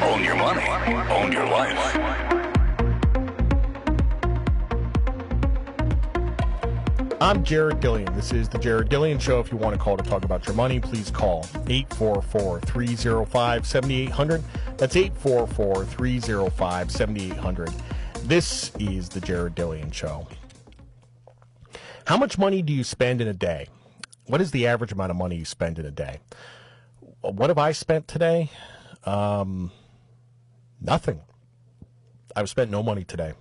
Own your money. Own your life. I'm Jared Dillian. This is the Jared Dillian Show. If you want to call to talk about your money, please call 844-305-7800. That's 844-305-7800. This is the Jared Dillian Show. How much money do you spend in a day? What is the average amount of money you spend in a day? What have I spent today? Nothing. I've spent no money today.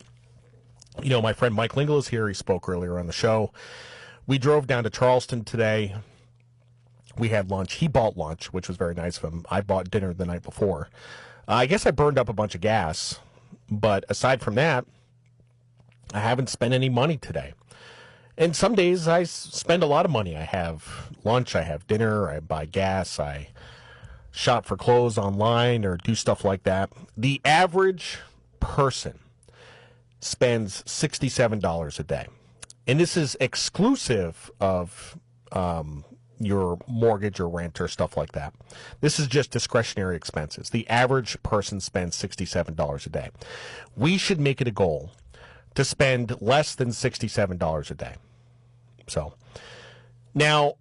You know, my friend Mike Lingle is here. He spoke earlier on the show. We drove down to Charleston today. We had lunch. He bought lunch, which was very nice of him. I bought dinner the night before. I guess I burned up a bunch of gas. But aside from that, I haven't spent any money today. And some days I spend a lot of money. I have lunch, I have dinner, I buy gas, I shop for clothes online or do stuff like that. The average person spends $67 a day. And this is exclusive of your mortgage or rent or stuff like that. This is just discretionary expenses. The average person spends $67 a day. We should make it a goal to spend less than $67 a day. So now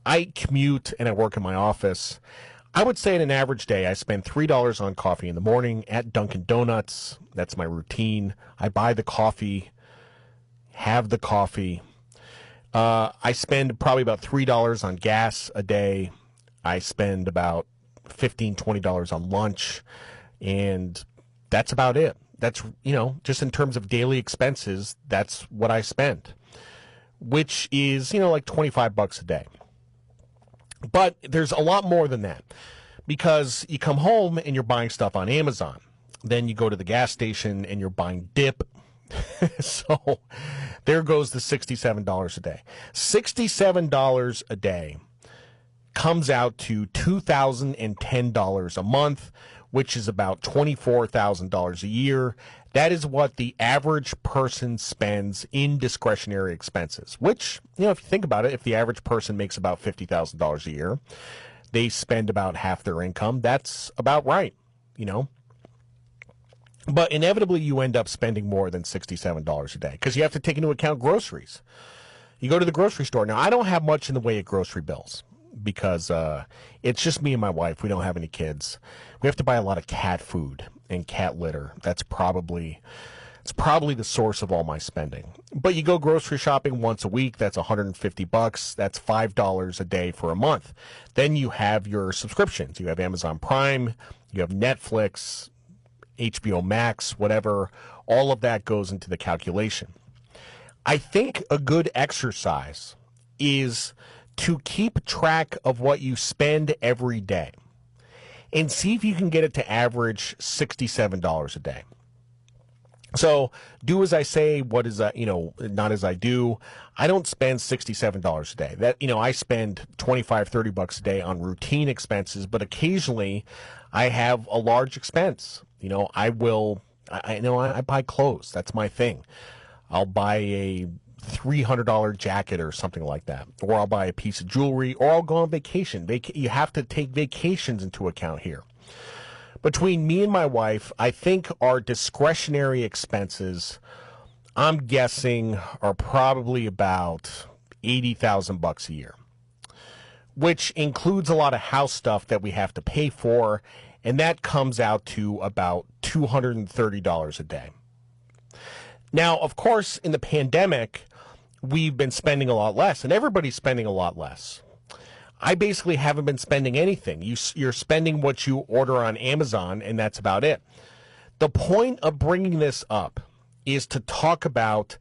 I commute and I work in my office. I would say in an average day, I spend $3 on coffee in the morning at Dunkin' Donuts. That's my routine. I buy the coffee, have the coffee. I spend probably about $3 on gas a day. I spend about $15, $20 on lunch, and that's about it. That's, just in terms of daily expenses, that's what I spend, which is, like $25 a day. But there's a lot more than that, because you come home and you're buying stuff on Amazon. Then you go to the gas station and you're buying dip. So there goes the $67 a day. $67 a day comes out to $2,010 a month, which is about $24,000 a year. That is what the average person spends in discretionary expenses, which, if you think about it, if the average person makes about $50,000 a year, they spend about half their income. That's about right, But inevitably, you end up spending more than $67 a day because you have to take into account groceries. You go to the grocery store. Now, I don't have much in the way of grocery bills because it's just me and my wife. We don't have any kids. We have to buy a lot of cat food and cat litter. It's probably the source of all my spending. But you go grocery shopping once a week, that's $150. That's $5 a day for a month. Then you have your subscriptions. You have Amazon Prime, you have Netflix, HBO Max, whatever. All of that goes into the calculation. I think a good exercise is to keep track of what you spend every day and see if you can get it to average $67 a day. So do as I say, what is not as I do. I don't spend $67 a day. That, I spend $25, $30 a day on routine expenses, but occasionally I have a large expense. I buy clothes. That's my thing. I'll buy a $300 jacket or something like that, or I'll buy a piece of jewelry, or I'll go on vacation. You have to take vacations into account here. Between me and my wife, I think our discretionary expenses, I'm guessing, are probably about $80,000 a year, which includes a lot of house stuff that we have to pay for, and that comes out to about $230 a day. Now, of course, in the pandemic, we've been spending a lot less, and everybody's spending a lot less. I basically haven't been spending anything. You're spending what you order on Amazon, and that's about it. The point of bringing this up is to talk about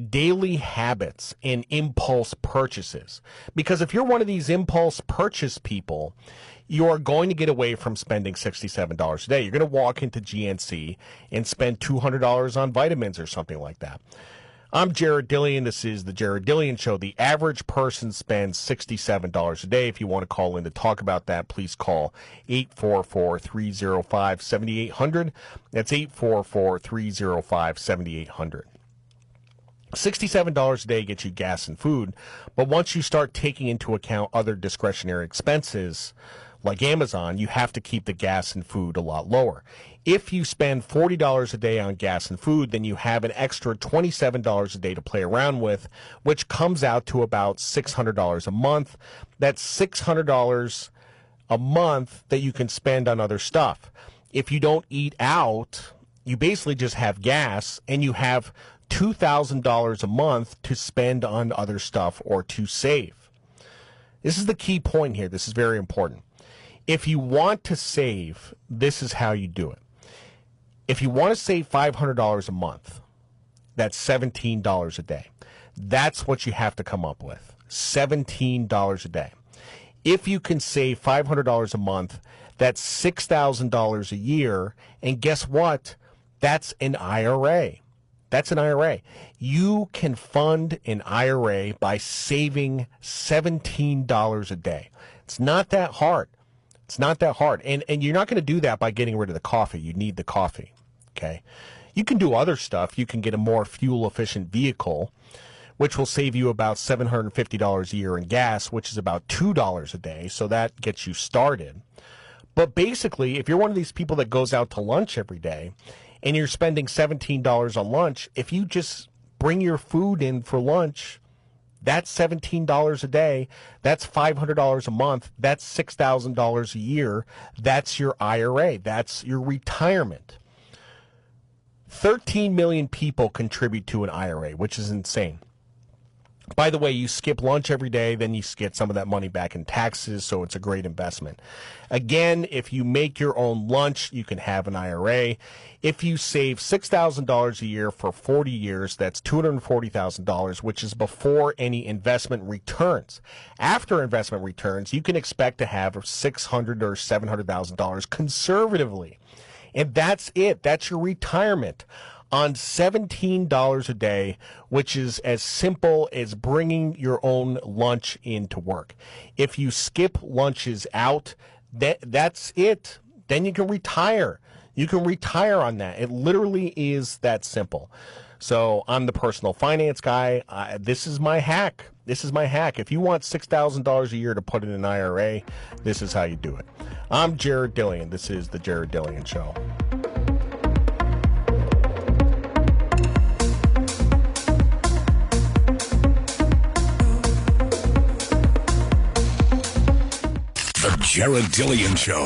daily habits and impulse purchases. Because if you're one of these impulse purchase people, you are going to get away from spending $67 a day. You're going to walk into GNC and spend $200 on vitamins or something like that. I'm Jared Dillian. This is the Jared Dillian Show. The average person spends $67 a day. If you want to call in to talk about that, please call 844-305-7800. That's 844-305-7800. $67 a day gets you gas and food, but once you start taking into account other discretionary expenses, like Amazon, you have to keep the gas and food a lot lower. If you spend $40 a day on gas and food, then you have an extra $27 a day to play around with, which comes out to about $600 a month. That's $600 a month that you can spend on other stuff. If you don't eat out, you basically just have gas, and you have $2,000 a month to spend on other stuff or to save. This is the key point here. This is very important. If you want to save, this is how you do it. If you want to save $500 a month, that's $17 a day. That's what you have to come up with, $17 a day. If you can save $500 a month, that's $6,000 a year. And guess what? That's an IRA. That's an IRA. You can fund an IRA by saving $17 a day. It's not that hard. It's not that hard. And you're not going to do that by getting rid of the coffee. You need the coffee. Okay. You can do other stuff. You can get a more fuel-efficient vehicle, which will save you about $750 a year in gas, which is about $2 a day. So that gets you started. But basically, if you're one of these people that goes out to lunch every day and you're spending $17 on lunch, if you just bring your food in for lunch, that's $17 a day. That's $500 a month. That's $6,000 a year. That's your IRA. That's your retirement. 13 million people contribute to an IRA, which is insane. By the way, you skip lunch every day, then you get some of that money back in taxes, so it's a great investment. Again, if you make your own lunch, you can have an IRA. If you save $6,000 a year for 40 years, that's $240,000, which is before any investment returns. After investment returns, you can expect to have $600,000 or $700,000 conservatively. And that's it. That's your retirement on $17 a day, which is as simple as bringing your own lunch into work. If you skip lunches out, that's it. Then you can retire. You can retire on that. It literally is that simple. So I'm the personal finance guy. This is my hack. This is my hack. If you want $6,000 a year to put in an IRA, this is how you do it. I'm Jared Dillian. This is the Jared Dillian Show. The Jared Dillian Show.